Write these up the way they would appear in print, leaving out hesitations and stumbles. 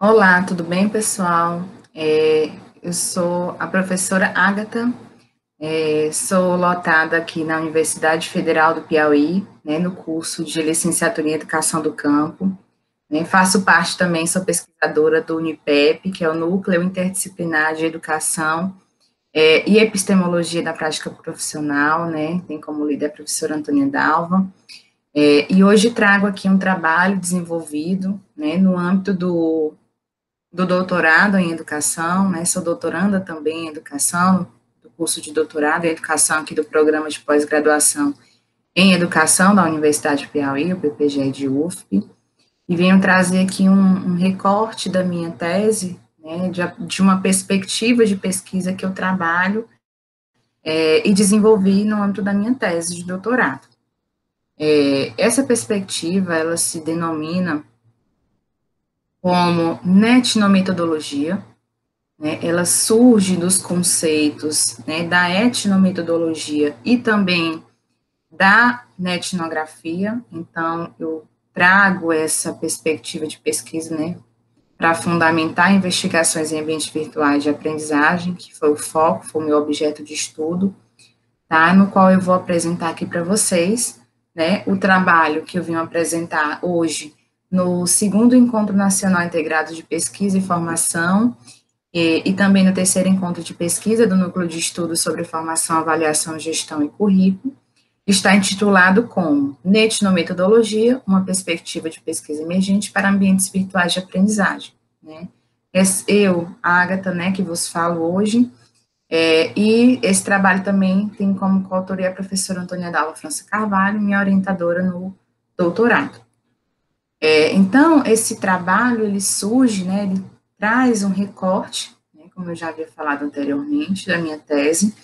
Olá, tudo bem, pessoal? Eu sou a professora Ágata, sou lotada aqui na Universidade Federal do Piauí, né, no curso de Licenciatura em Educação do Campo, né, faço parte também, sou pesquisadora do UNIPEP, que é o Núcleo Interdisciplinar de Educação e Epistemologia da Prática Profissional, né, tem como líder a professora Antônia Dalva, e hoje trago aqui um trabalho desenvolvido, né, no âmbito do doutorado em educação, né, sou doutoranda também em educação, do curso de doutorado em educação aqui do programa de pós-graduação em educação da Universidade de Piauí, o PPGE de UFP, e venho trazer aqui um recorte da minha tese, né, de uma perspectiva de pesquisa que eu trabalho e desenvolvi no âmbito da minha tese de doutorado. Essa perspectiva, ela se denomina como netnometodologia, né, ela surge dos conceitos, né, da etnometodologia e também da netnografia. Então, eu trago essa perspectiva de pesquisa, né, para fundamentar investigações em ambientes virtuais de aprendizagem, que foi o foco, foi o meu objeto de estudo, tá, no qual eu vou apresentar aqui para vocês, né, o trabalho que eu vim apresentar hoje no segundo Encontro Nacional Integrado de Pesquisa e Formação, e também no terceiro encontro de pesquisa do Núcleo de Estudos sobre Formação, Avaliação, Gestão e Currículo, está intitulado como Netnometodologia, uma perspectiva de pesquisa emergente para ambientes virtuais de aprendizagem. Né? Eu, a Agatha, né, que vos falo hoje, e esse trabalho também tem como coautoria a professora Antônia Dalva França Carvalho, minha orientadora no doutorado. Então, esse trabalho, ele surge, né, ele traz um recorte, né, como eu já havia falado anteriormente, da minha tese.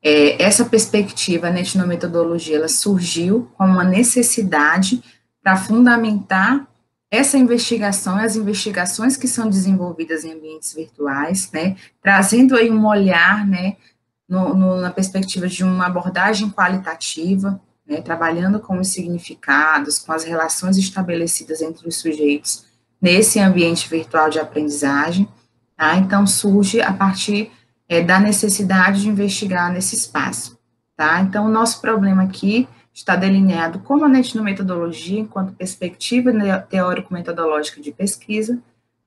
Essa perspectiva, a etnometodologia, ela surgiu como uma necessidade para fundamentar essa investigação, as investigações que são desenvolvidas em ambientes virtuais, né, trazendo aí um olhar, né, na perspectiva de uma abordagem qualitativa, né, trabalhando com os significados, com as relações estabelecidas entre os sujeitos nesse ambiente virtual de aprendizagem, tá? Então, surge a partir da necessidade de investigar nesse espaço, tá? Então, o nosso problema aqui está delineado como a etnometodologia, enquanto perspectiva teórico-metodológica de pesquisa,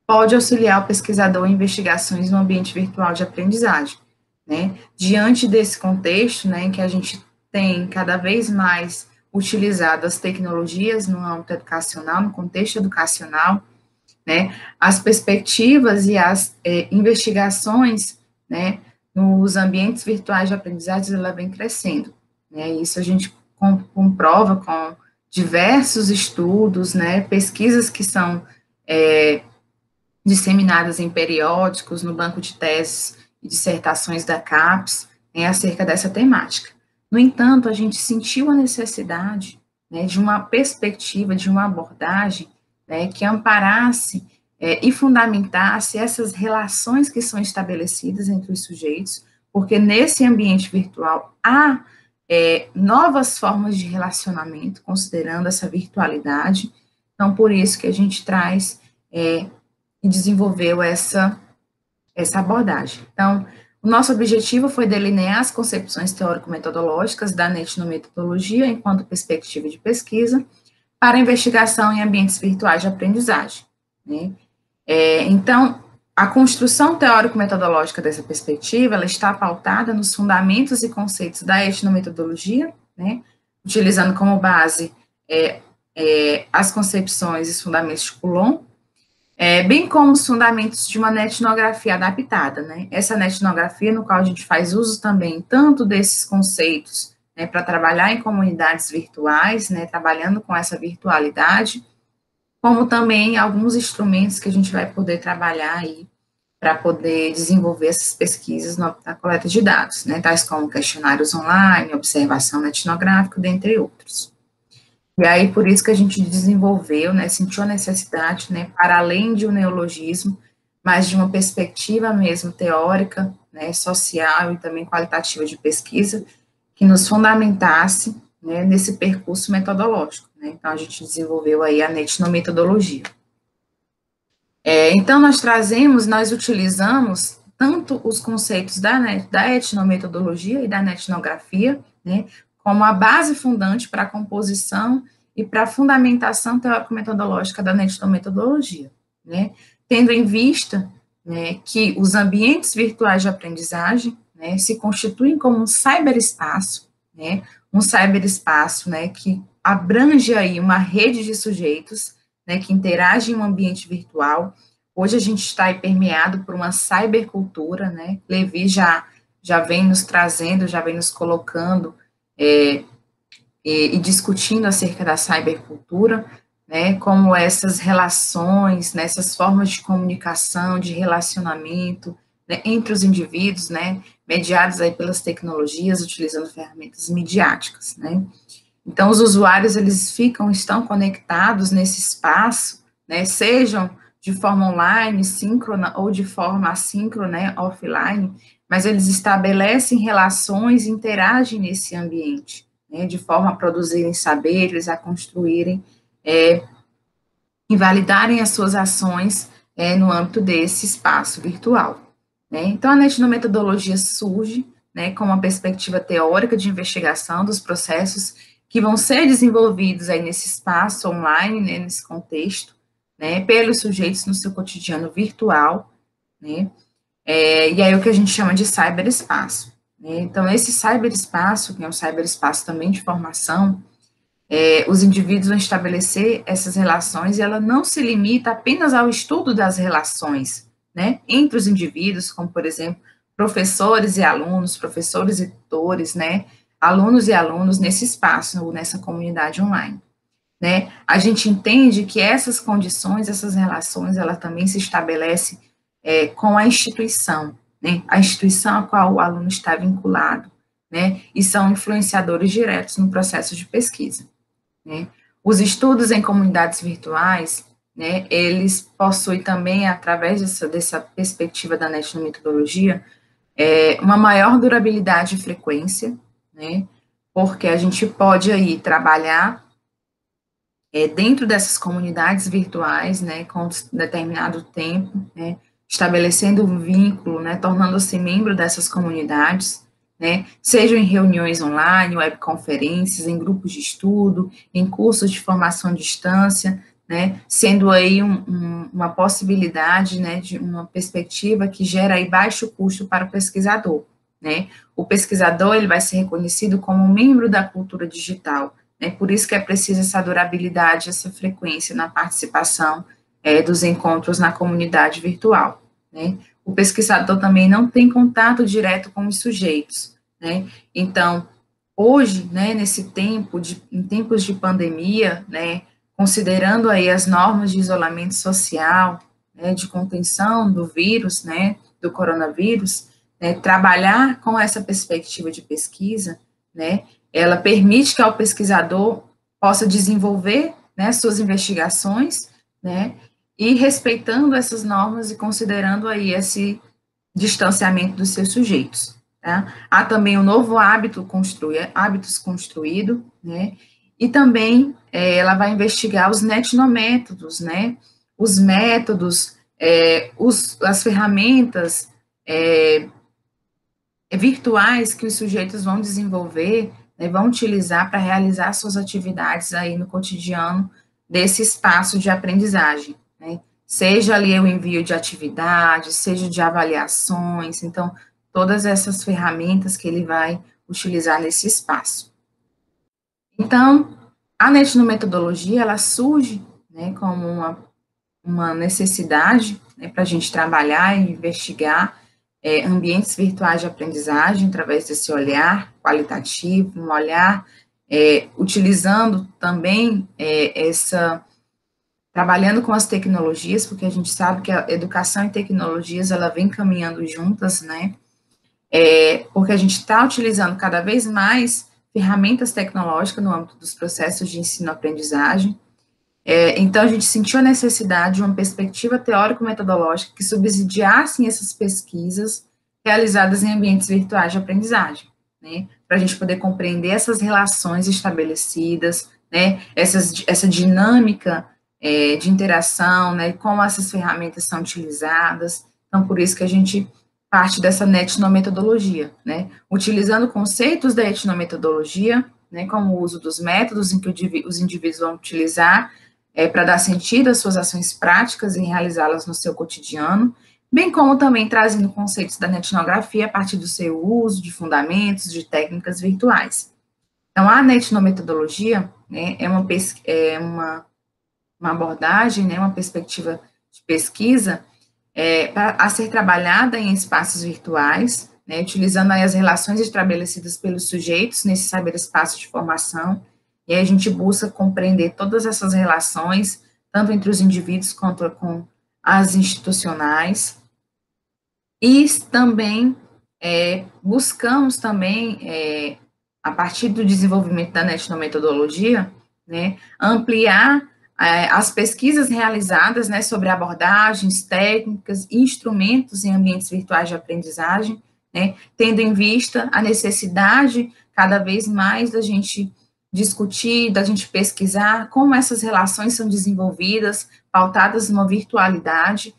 pode auxiliar o pesquisador em investigações no ambiente virtual de aprendizagem, né? Diante desse contexto, né, em que a gente tem cada vez mais utilizado as tecnologias no âmbito educacional, no contexto educacional, né, as perspectivas e as investigações, né, nos ambientes virtuais de aprendizagem, ela vem crescendo, né, isso a gente comprova com diversos estudos, né, pesquisas que são disseminadas em periódicos, no banco de teses e dissertações da CAPES, acerca dessa temática. No entanto, a gente sentiu a necessidade, né, de uma perspectiva, de uma abordagem, né, que amparasse e fundamentasse essas relações que são estabelecidas entre os sujeitos, porque nesse ambiente virtual há novas formas de relacionamento, considerando essa virtualidade. Então, por isso que a gente traz e desenvolveu essa abordagem. Então, o nosso objetivo foi delinear as concepções teórico-metodológicas da etnometodologia enquanto perspectiva de pesquisa para investigação em ambientes virtuais de aprendizagem. Né? Então, a construção teórico-metodológica dessa perspectiva, ela está pautada nos fundamentos e conceitos da etnometodologia, né? Utilizando como base as concepções e os fundamentos de Coulomb, bem como os fundamentos de uma etnografia adaptada, né? Essa etnografia, no qual a gente faz uso também tanto desses conceitos, né, para trabalhar em comunidades virtuais, né, trabalhando com essa virtualidade, como também alguns instrumentos que a gente vai poder trabalhar aí para poder desenvolver essas pesquisas na coleta de dados, né, tais como questionários online, observação etnográfica, dentre outros. E aí, por isso que a gente desenvolveu, né, sentiu a necessidade, né, para além de um neologismo, mas de uma perspectiva mesmo teórica, né, social e também qualitativa de pesquisa, que nos fundamentasse, né, nesse percurso metodológico, né. Então, a gente desenvolveu aí a etnometodologia. Então, nós utilizamos tanto os conceitos da etnometodologia e da etnografia, né, como a base fundante para a composição e para a fundamentação teórico-metodológica da etnometodologia, né, tendo em vista, né, que os ambientes virtuais de aprendizagem, né, se constituem como né, um cyberespaço, né, que abrange aí uma rede de sujeitos, né, que interagem em um ambiente virtual. Hoje a gente está permeado por uma cybercultura, né? Levi já vem nos trazendo, já vem nos colocando e discutindo acerca da cybercultura, né? Como essas relações, né, essas formas de comunicação, de relacionamento, né, entre os indivíduos, né? Mediados aí pelas tecnologias, utilizando ferramentas midiáticas, né? Então, os usuários, estão conectados nesse espaço, né, sejam de forma online, síncrona, ou de forma assíncrona, né, offline, mas eles estabelecem relações e interagem nesse ambiente, né, de forma a produzirem saberes, a construírem e validarem as suas ações no âmbito desse espaço virtual. Né. Então, a etnometodologia surge, né, com uma perspectiva teórica de investigação dos processos que vão ser desenvolvidos aí nesse espaço online, né, nesse contexto, né, pelos sujeitos no seu cotidiano virtual, né, e aí o que a gente chama de cyberespaço. Né. Então, esse cyberespaço, que é um cyberespaço também de formação, os indivíduos vão estabelecer essas relações e ela não se limita apenas ao estudo das relações, né, entre os indivíduos, como, por exemplo, professores e alunos, professores e tutores, né, alunos e alunos nesse espaço, nessa comunidade online, né. A gente entende que essas condições, essas relações, ela também se estabelece com a instituição, né, a instituição a qual o aluno está vinculado, né, e são influenciadores diretos no processo de pesquisa. Né. Os estudos em comunidades virtuais, né, eles possuem também, através dessa perspectiva da etnometodologia, uma maior durabilidade e frequência, né, porque a gente pode aí trabalhar dentro dessas comunidades virtuais, né, com determinado tempo, né, estabelecendo um vínculo, né, tornando-se membro dessas comunidades, né, sejam em reuniões online, webconferências, em grupos de estudo, em cursos de formação à distância, né, sendo aí uma possibilidade, né, de uma perspectiva que gera aí baixo custo para o pesquisador, né. O pesquisador, ele vai ser reconhecido como um membro da cultura digital, né, por isso que é preciso essa durabilidade, essa frequência na participação dos encontros na comunidade virtual, né. O pesquisador também não tem contato direto com os sujeitos, né, então, hoje, né, em tempos de pandemia, né, considerando aí as normas de isolamento social, né, de contenção do vírus, né, do coronavírus, né, trabalhar com essa perspectiva de pesquisa, né, ela permite que o pesquisador possa desenvolver, né, suas investigações, né, e respeitando essas normas e considerando aí esse distanciamento dos seus sujeitos. Tá? Há também o novo hábitos construído, né, e também ela vai investigar os netnométodos, né, os métodos, as ferramentas virtuais que os sujeitos vão desenvolver, né, vão utilizar para realizar suas atividades aí no cotidiano desse espaço de aprendizagem, né, seja ali o envio de atividades, seja de avaliações, então, todas essas ferramentas que ele vai utilizar nesse espaço. Então, a etnometodologia, ela surge, né, como uma necessidade, né, para a gente trabalhar e investigar ambientes virtuais de aprendizagem através desse olhar qualitativo, um olhar utilizando também trabalhando com as tecnologias, porque a gente sabe que a educação e tecnologias, ela vem caminhando juntas, né, porque a gente está utilizando cada vez mais ferramentas tecnológicas no âmbito dos processos de ensino-aprendizagem. Então, a gente sentiu a necessidade de uma perspectiva teórico-metodológica que subsidiassem essas pesquisas realizadas em ambientes virtuais de aprendizagem, né, para a gente poder compreender essas relações estabelecidas, né, essa dinâmica de interação, né, como essas ferramentas são utilizadas. Então, por isso que a gente parte dessa etnometodologia, né, utilizando conceitos da etnometodologia, né, como o uso dos métodos em que os indivíduos vão utilizar para dar sentido às suas ações práticas e realizá-las no seu cotidiano, bem como também trazendo conceitos da etnografia a partir do seu uso de fundamentos, de técnicas virtuais. Então, a etnometodologia, né, é uma abordagem, né, uma perspectiva de pesquisa a ser trabalhada em espaços virtuais, né, utilizando aí as relações estabelecidas pelos sujeitos nesse cyberespaço de formação, e aí a gente busca compreender todas essas relações, tanto entre os indivíduos quanto com as institucionais, e também buscamos também, a partir do desenvolvimento da etnometodologia, né, ampliar as pesquisas realizadas, né, sobre abordagens, técnicas, instrumentos em ambientes virtuais de aprendizagem, né, tendo em vista a necessidade cada vez mais da gente discutir, da gente pesquisar como essas relações são desenvolvidas, pautadas numa virtualidade,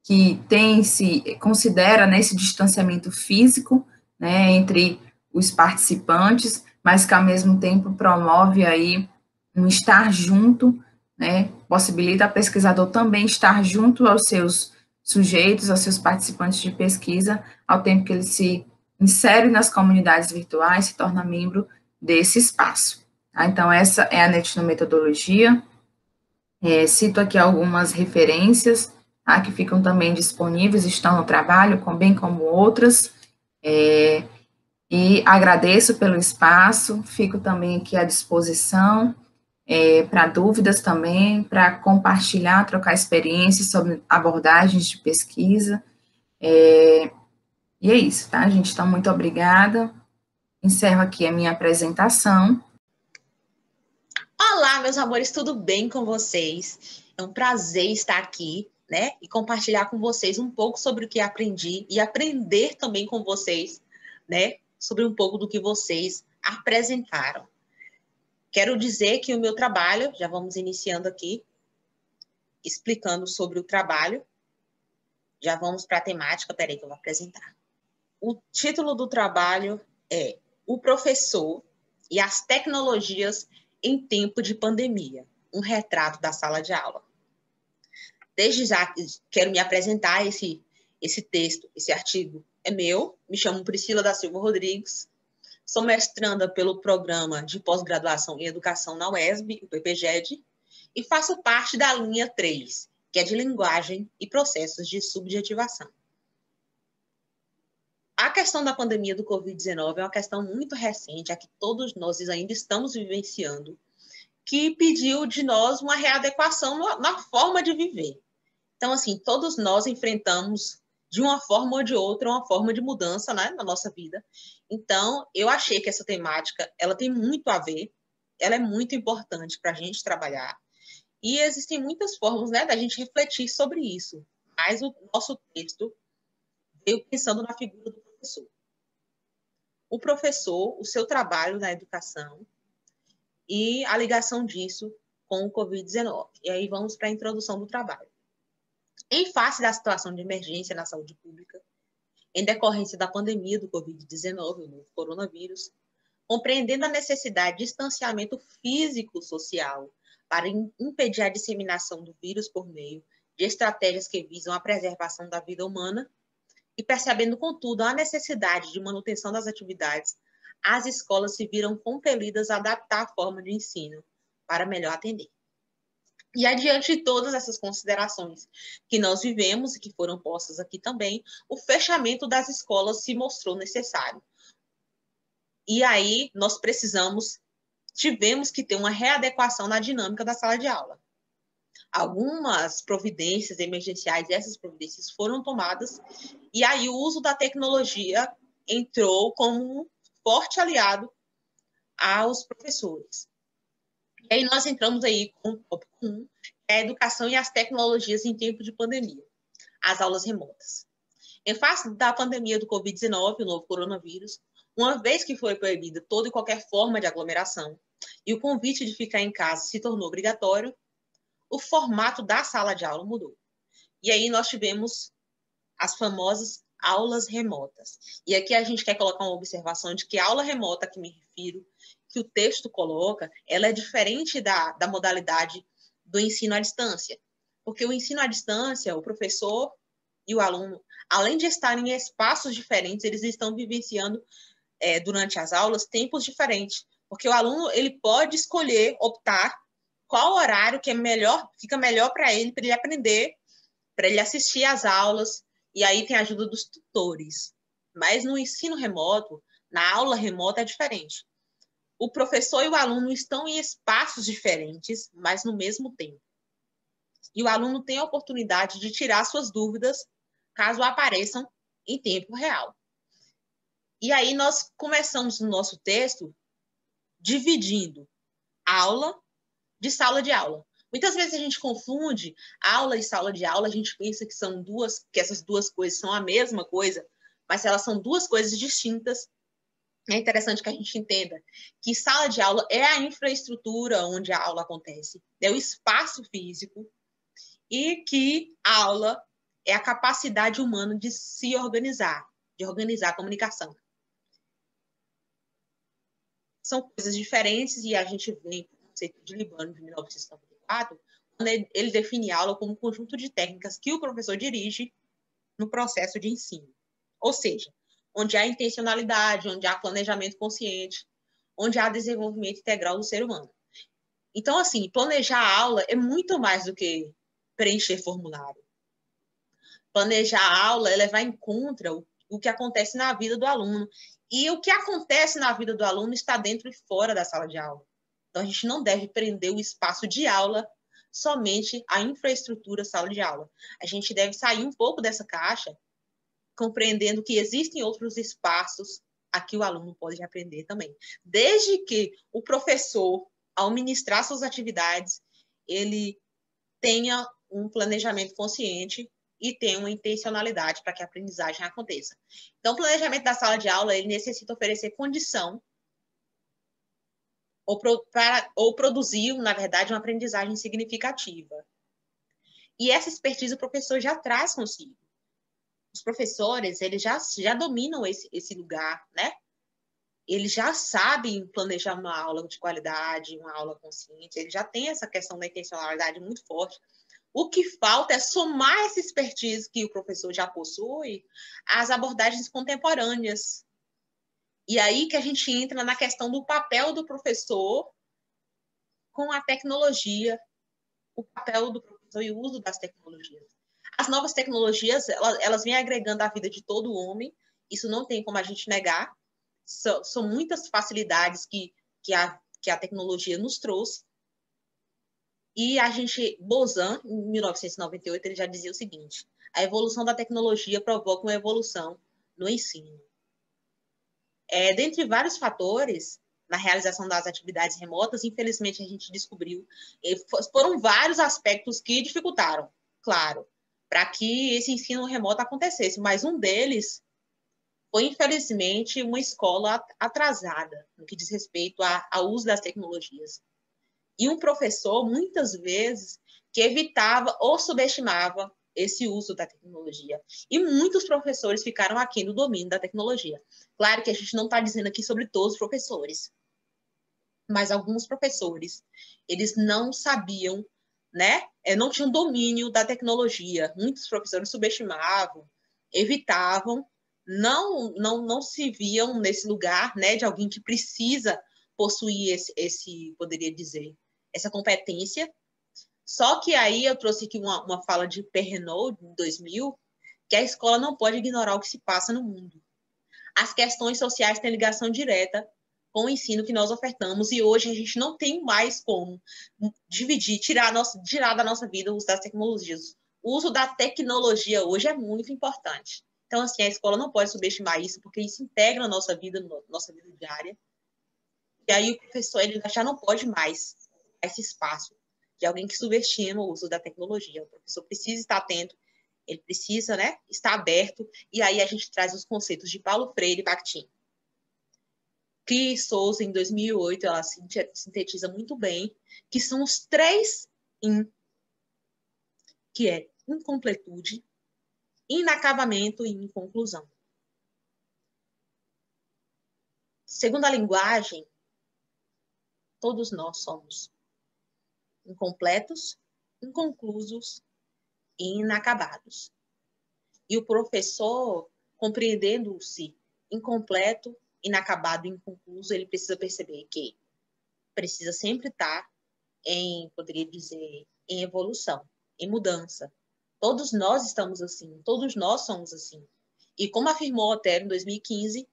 que considera, né, esse distanciamento físico, né, entre os participantes, mas que ao mesmo tempo promove aí um estar junto, né, possibilita ao pesquisador também estar junto aos seus sujeitos, aos seus participantes de pesquisa, ao tempo que ele se insere nas comunidades virtuais, se torna membro desse espaço. Tá? Então, essa é a etnometodologia. Cito aqui algumas referências, tá, que ficam também disponíveis, estão no trabalho, bem como outras, e agradeço pelo espaço, fico também aqui à disposição, para dúvidas também, para compartilhar, trocar experiências sobre abordagens de pesquisa, e é isso, tá, gente? Então, muito obrigada, encerro aqui a minha apresentação. Olá, meus amores, tudo bem com vocês? É um prazer estar aqui, né, e compartilhar com vocês um pouco sobre o que aprendi e aprender também com vocês, né, sobre um pouco do que vocês apresentaram. Quero dizer que o meu trabalho, já vamos iniciando aqui, explicando sobre o trabalho. Já vamos para a temática, peraí que eu vou apresentar. O título do trabalho é O Professor e as Tecnologias em Tempo de Pandemia, um retrato da sala de aula. Desde já quero me apresentar, esse texto, esse artigo é meu, me chamo Priscila da Silva Rodrigues, sou mestranda pelo Programa de Pós-Graduação em Educação na UESB, o PPGED, e faço parte da linha 3, que é de Linguagem e Processos de Subjetivação. A questão da pandemia do Covid-19 é uma questão muito recente, a que todos nós ainda estamos vivenciando, que pediu de nós uma readequação na forma de viver. Então, assim, todos nós enfrentamos, de uma forma ou de outra, uma forma de mudança, né, na nossa vida. Então, eu achei que essa temática, ela tem muito a ver, ela é muito importante para a gente trabalhar. E existem muitas formas, né, da gente refletir sobre isso. Mas o nosso texto veio pensando na figura do professor. O professor, o seu trabalho na educação e a ligação disso com o Covid-19. E aí vamos para a introdução do trabalho. Em face da situação de emergência na saúde pública, em decorrência da pandemia do Covid-19, o novo coronavírus, compreendendo a necessidade de distanciamento físico-social para impedir a disseminação do vírus por meio de estratégias que visam a preservação da vida humana, e percebendo, contudo, a necessidade de manutenção das atividades, as escolas se viram compelidas a adaptar a forma de ensino para melhor atender. E adiante de todas essas considerações que nós vivemos e que foram postas aqui também, o fechamento das escolas se mostrou necessário. E aí nós tivemos que ter uma readequação na dinâmica da sala de aula. Algumas providências emergenciais, essas providências foram tomadas, e aí o uso da tecnologia entrou como um forte aliado aos professores. E aí nós entramos aí com o tópico 1, é a educação e as tecnologias em tempo de pandemia, as aulas remotas. Em face da pandemia do Covid-19, o novo coronavírus, uma vez que foi proibida toda e qualquer forma de aglomeração, e o convite de ficar em casa se tornou obrigatório, o formato da sala de aula mudou. E aí nós tivemos as famosas aulas remotas. E aqui a gente quer colocar uma observação de que a aula remota que me refiro, que o texto coloca, ela é diferente da modalidade do ensino à distância. Porque o ensino à distância, o professor e o aluno, além de estarem em espaços diferentes, eles estão vivenciando, durante as aulas, tempos diferentes. Porque o aluno ele pode escolher, optar qual horário que é melhor, fica melhor para ele aprender, para ele assistir às aulas, e aí tem a ajuda dos tutores. Mas no ensino remoto, na aula remota, é diferente. O professor e o aluno estão em espaços diferentes, mas no mesmo tempo. E o aluno tem a oportunidade de tirar suas dúvidas, caso apareçam em tempo real. E aí nós começamos no nosso texto dividindo aula de sala de aula. Muitas vezes a gente confunde aula e sala de aula, a gente pensa que essas duas coisas são a mesma coisa, mas elas são duas coisas distintas. É interessante que a gente entenda que sala de aula é a infraestrutura onde a aula acontece, é o espaço físico, e que a aula é a capacidade humana de se organizar, de organizar a comunicação. São coisas diferentes e a gente vem para o conceito de Libano, de 1994, quando ele define a aula como um conjunto de técnicas que o professor dirige no processo de ensino. Ou seja, onde há intencionalidade, onde há planejamento consciente, onde há desenvolvimento integral do ser humano. Então, assim, planejar a aula é muito mais do que preencher formulário. Planejar a aula é levar em conta o que acontece na vida do aluno. E o que acontece na vida do aluno está dentro e fora da sala de aula. Então, a gente não deve prender o espaço de aula somente à infraestrutura sala de aula. A gente deve sair um pouco dessa caixa, compreendendo que existem outros espaços a que o aluno pode aprender também. Desde que o professor, ao ministrar suas atividades, ele tenha um planejamento consciente e tenha uma intencionalidade para que a aprendizagem aconteça. Então, o planejamento da sala de aula, ele necessita oferecer condição ou produzir, na verdade, uma aprendizagem significativa. E essa expertise o professor já traz consigo. Os professores, eles já dominam esse lugar, né? Eles já sabem planejar uma aula de qualidade, uma aula consciente, eles já têm essa questão da intencionalidade muito forte. O que falta é somar essa expertise que o professor já possui às abordagens contemporâneas. E aí que a gente entra na questão do papel do professor com a tecnologia, o papel do professor e o uso das tecnologias. As novas tecnologias, elas vêm agregando a vida de todo homem, isso não tem como a gente negar, são muitas facilidades que a tecnologia nos trouxe. E a gente, Bozan, em 1998, ele já dizia o seguinte: a evolução da tecnologia provoca uma evolução no ensino. Dentre vários fatores, na realização das atividades remotas, infelizmente a gente descobriu, foram vários aspectos que dificultaram, claro, para que esse ensino remoto acontecesse, mas um deles foi, infelizmente, uma escola atrasada no que diz respeito ao uso das tecnologias. E um professor, muitas vezes, que evitava ou subestimava esse uso da tecnologia. E muitos professores ficaram aquém do domínio da tecnologia. Claro que a gente não está dizendo aqui sobre todos os professores, mas alguns professores, eles não sabiam, né? Não tinham domínio da tecnologia. Muitos professores subestimavam, evitavam, não se viam nesse lugar, né, de alguém que precisa possuir poderia dizer, essa competência. Só que aí eu trouxe aqui uma fala de Perrenot, de 2000, que a escola não pode ignorar o que se passa no mundo. As questões sociais têm ligação direta com o ensino que nós ofertamos, e hoje a gente não tem mais como tirar da nossa vida o uso das tecnologias. O uso da tecnologia hoje é muito importante. Então, assim, a escola não pode subestimar isso, porque isso integra a nossa vida diária. E aí o professor ele já não pode mais esse espaço de alguém que subestima o uso da tecnologia. O professor precisa estar atento, ele precisa, né, estar aberto, e aí a gente traz os conceitos de Paulo Freire e Bakhtin. Cris Souza, em 2008, ela sintetiza muito bem, que são os 3 IN que é incompletude, inacabamento e inconclusão. Segundo a linguagem, todos nós somos incompletos, inconclusos e inacabados. E o professor, compreendendo-se incompleto, inacabado e inconcluso, ele precisa perceber que precisa sempre estar poderia dizer, em evolução, em mudança. Todos nós estamos assim, todos nós somos assim. E como afirmou Otero em 2015,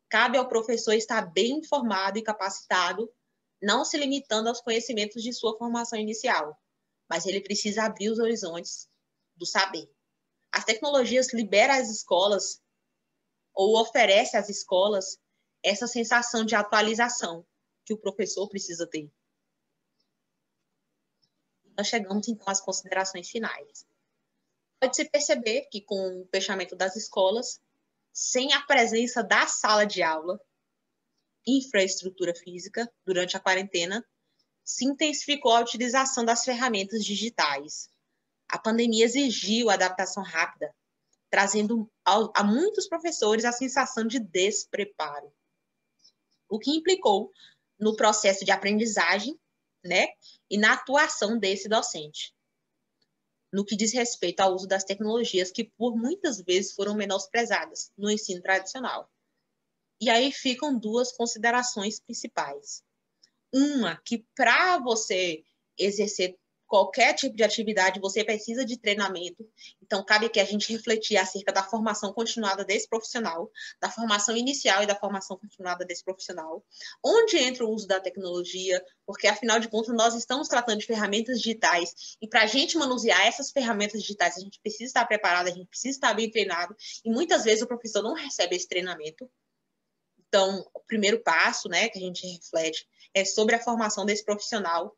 cabe ao professor estar bem informado e capacitado, não se limitando aos conhecimentos de sua formação inicial, mas ele precisa abrir os horizontes do saber. As tecnologias liberam às escolas ou oferecem às escolas essa sensação de atualização que o professor precisa ter. Nós chegamos, então, às considerações finais. Pode-se perceber que, com o fechamento das escolas, sem a presença da sala de aula, infraestrutura física, durante a quarentena, se intensificou a utilização das ferramentas digitais. A pandemia exigiu adaptação rápida, trazendo a muitos professores a sensação de despreparo, o que implicou no processo de aprendizagem, né, e na atuação desse docente, no que diz respeito ao uso das tecnologias que, por muitas vezes, foram menosprezadas no ensino tradicional. E aí ficam duas considerações principais. Uma, que para você exercer qualquer tipo de atividade, você precisa de treinamento. Então, cabe aqui a gente refletir acerca da formação continuada desse profissional, da formação inicial e da formação continuada desse profissional. Onde entra o uso da tecnologia? Porque, afinal de contas, nós estamos tratando de ferramentas digitais. E para a gente manusear essas ferramentas digitais, a gente precisa estar preparado, a gente precisa estar bem treinado. E muitas vezes o professor não recebe esse treinamento. Então, o primeiro passo, né, que a gente reflete é sobre a formação desse profissional.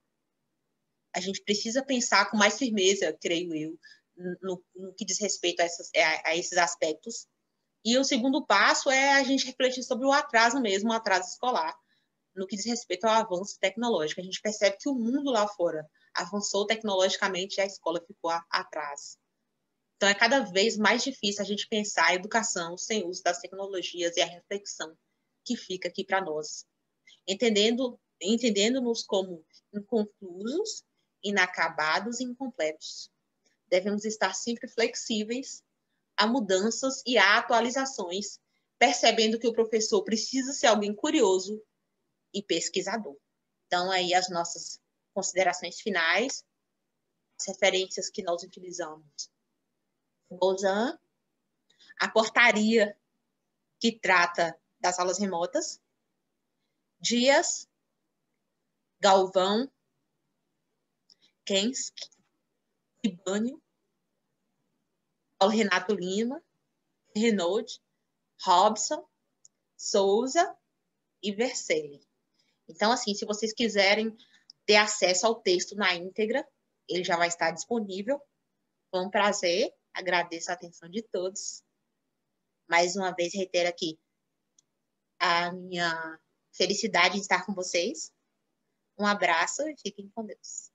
A gente precisa pensar com mais firmeza, creio eu, no que diz respeito a esses aspectos. E o segundo passo é a gente refletir sobre o atraso mesmo, o atraso escolar, no que diz respeito ao avanço tecnológico. A gente percebe que o mundo lá fora avançou tecnologicamente e a escola ficou atrás. Então, é cada vez mais difícil a gente pensar a educação sem uso das tecnologias e a reflexão que fica aqui para nós. Entendendo-nos como inconclusos, inacabados e incompletos. Devemos estar sempre flexíveis a mudanças e a atualizações, percebendo que o professor precisa ser alguém curioso e pesquisador. Então, aí as nossas considerações finais, as referências que nós utilizamos. Bolzan, a portaria que trata das aulas remotas, Dias, Galvão, Kensky, Ibânio, Paulo Renato Lima, Renaud, Robson, Souza e Vercelli. Então, assim, se vocês quiserem ter acesso ao texto na íntegra, ele já vai estar disponível. Foi um prazer, agradeço a atenção de todos. Mais uma vez, reitero aqui a minha felicidade em estar com vocês. Um abraço e fiquem com Deus.